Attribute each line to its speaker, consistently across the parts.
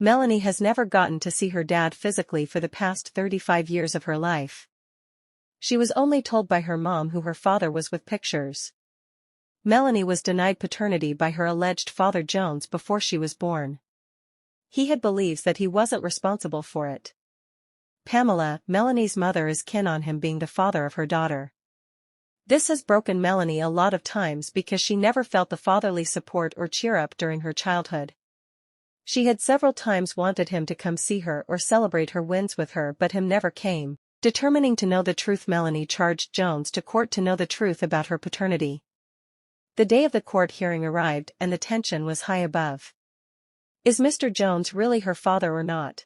Speaker 1: Melanie has never gotten to see her dad physically for the past 35 years of her life. She was only told by her mom who her father was with pictures. Melanie was denied paternity by her alleged father Jones before she was born. He had believes that he wasn't responsible for it. Pamela, Melanie's mother, is keen on him being the father of her daughter. This has broken Melanie a lot of times because she never felt the fatherly support or cheer up during her childhood. She had several times wanted him to come see her or celebrate her wins with her, but him never came. Determining to know the truth, Melanie charged Jones to court to know the truth about her paternity. The day of the court hearing arrived and the tension was high above. Is Mr. Jones really her father or not?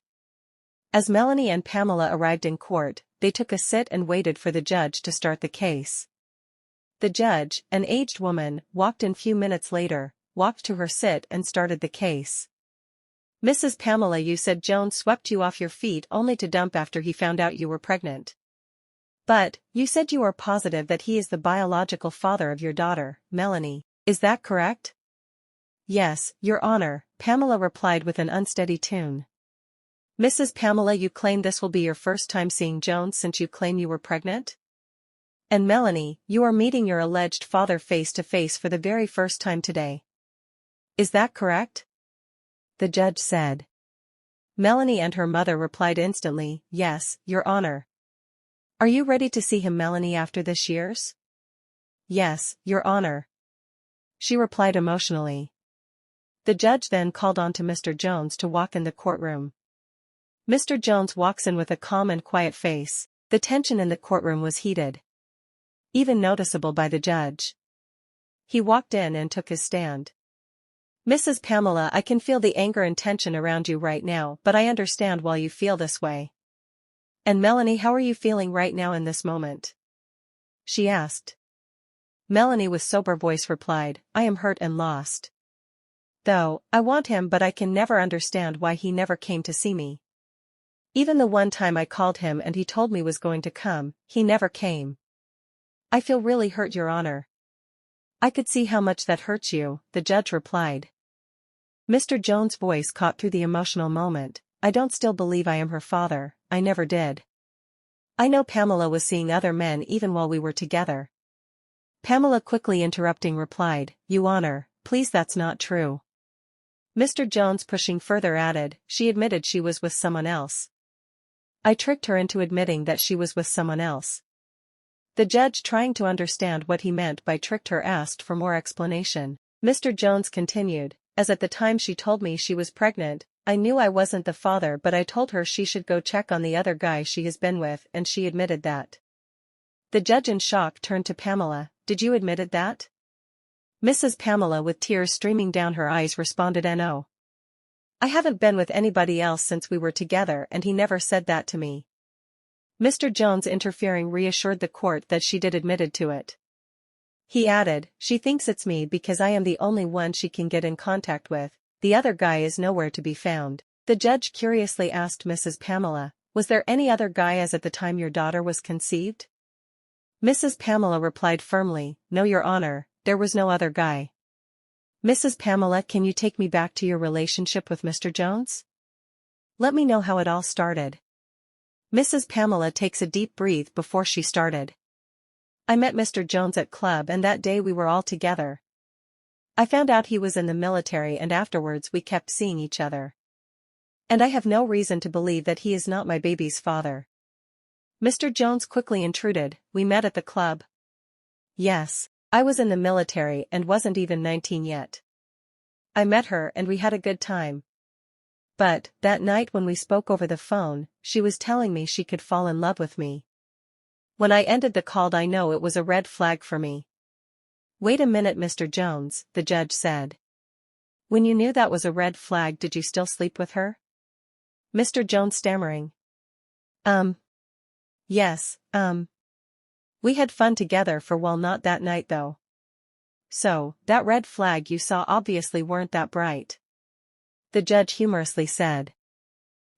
Speaker 1: As Melanie and Pamela arrived in court, they took a sit and waited for the judge to start the case. The judge, an aged woman, walked in few minutes later, walked to her sit and started the case. Mrs. Pamela, you said Jones swept you off your feet only to dump after he found out you were pregnant. But, you said you are positive that he is the biological father of your daughter, Melanie, is that correct? Yes, Your Honor, Pamela replied with an unsteady tone. Mrs. Pamela, you claim this will be your first time seeing Jones since you claim you were pregnant? And Melanie, you are meeting your alleged father face to face for the very first time today. Is that correct? The judge said. Melanie and her mother replied instantly, Yes, Your Honor. Are you ready to see him, Melanie, after this year's? Yes, Your Honor. She replied emotionally. The judge then called on to Mr. Jones to walk in the courtroom. Mr. Jones walks in with a calm and quiet face. The tension in the courtroom was heated, even noticeable by the judge. He walked in and took his stand. Mrs. Pamela, I can feel the anger and tension around you right now, but I understand why you feel this way. And Melanie, how are you feeling right now in this moment? She asked. Melanie with sober voice replied, I am hurt and lost. Though, I want him, but I can never understand why he never came to see me. Even the one time I called him and he told me was going to come, he never came. I feel really hurt, Your Honor. I could see how much that hurts you, the judge replied. Mr. Jones' voice caught through the emotional moment. I don't still believe I am her father, I never did. I know Pamela was seeing other men even while we were together. Pamela quickly interrupting replied, Your Honor, please, that's not true. Mr. Jones pushing further added, she admitted she was with someone else. I tricked her into admitting that she was with someone else. The judge, trying to understand what he meant by tricked her, asked for more explanation. Mr. Jones continued, as at the time she told me she was pregnant, I knew I wasn't the father, but I told her she should go check on the other guy she has been with, and she admitted that. The judge in shock turned to Pamela, did you admit that? Mrs. Pamela with tears streaming down her eyes responded, No. I haven't been with anybody else since we were together and he never said that to me. Mr. Jones interfering reassured the court that she did admitted to it. He added, she thinks it's me because I am the only one she can get in contact with, the other guy is nowhere to be found. The judge curiously asked Mrs. Pamela, was there any other guy as at the time your daughter was conceived? Mrs. Pamela replied firmly, No, Your Honor, there was no other guy. Mrs. Pamela, can you take me back to your relationship with Mr. Jones? Let me know how it all started. Mrs. Pamela takes a deep breath before she started. I met Mr. Jones at club and that day we were all together. I found out he was in the military and afterwards we kept seeing each other. And I have no reason to believe that he is not my baby's father. Mr. Jones quickly intruded, we met at the club. Yes, I was in the military and wasn't even 19 yet. I met her and we had a good time. But, that night when we spoke over the phone, she was telling me she could fall in love with me. When I ended the call, I know it was a red flag for me. Wait a minute, Mr. Jones, the judge said. When you knew that was a red flag, did you still sleep with her? Mr. Jones stammering. Yes, We had fun together for well, not that night though. So, that red flag you saw obviously weren't that bright. The judge humorously said.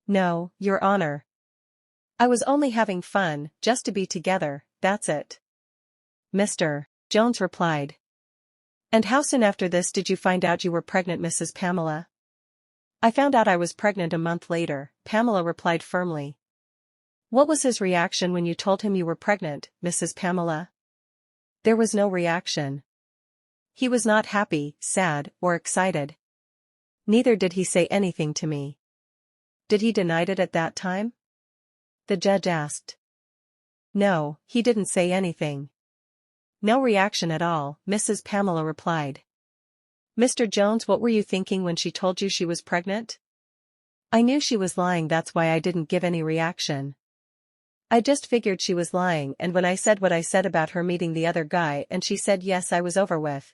Speaker 1: No, Your Honor. I was only having fun, just to be together, that's it. Mr. Jones replied. And how soon after this did you find out you were pregnant, Mrs. Pamela? I found out I was pregnant a month later, Pamela replied firmly. What was his reaction when you told him you were pregnant, Mrs. Pamela? There was no reaction. He was not happy, sad, or excited. Neither did he say anything to me. Did he deny it at that time? The judge asked. No, he didn't say anything. No reaction at all, Mrs. Pamela replied. Mr. Jones, what were you thinking when she told you she was pregnant? I knew she was lying, that's why I didn't give any reaction. I just figured she was lying, and when I said what I said about her meeting the other guy and she said yes, I was over with.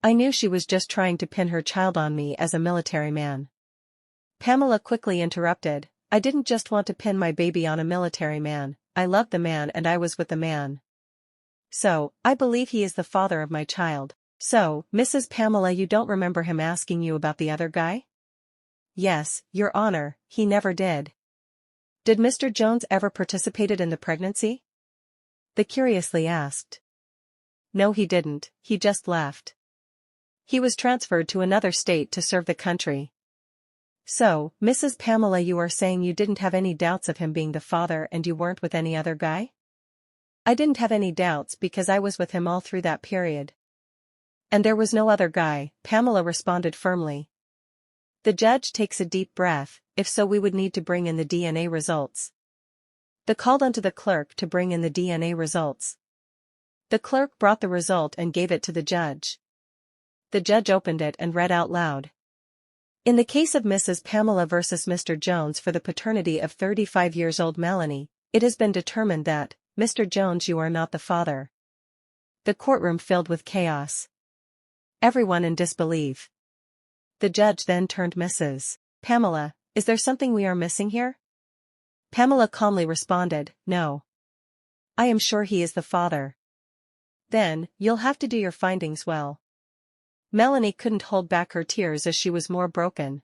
Speaker 1: I knew she was just trying to pin her child on me as a military man. Pamela quickly interrupted, I didn't just want to pin my baby on a military man, I loved the man and I was with the man. So, I believe he is the father of my child. So, Mrs. Pamela, you don't remember him asking you about the other guy? Yes, Your Honor, he never did. Did Mr. Jones ever participated in the pregnancy? The curiously asked. No, he didn't, he just left. He was transferred to another state to serve the country. So, Mrs. Pamela, you are saying you didn't have any doubts of him being the father and you weren't with any other guy? I didn't have any doubts because I was with him all through that period. And there was no other guy, Pamela responded firmly. The judge takes a deep breath, if so we would need to bring in the DNA results. The called unto the clerk to bring in the DNA results. The clerk brought the result and gave it to the judge. The judge opened it and read out loud. In the case of Mrs. Pamela versus Mr. Jones for the paternity of 35-year-old Melanie, it has been determined that, Mr. Jones, you are not the father. The courtroom filled with chaos. Everyone in disbelief. The judge then turned Mrs. Pamela, is there something we are missing here? Pamela calmly responded, no. I am sure he is the father. Then, you'll have to do your findings well. Melanie couldn't hold back her tears as she was more broken.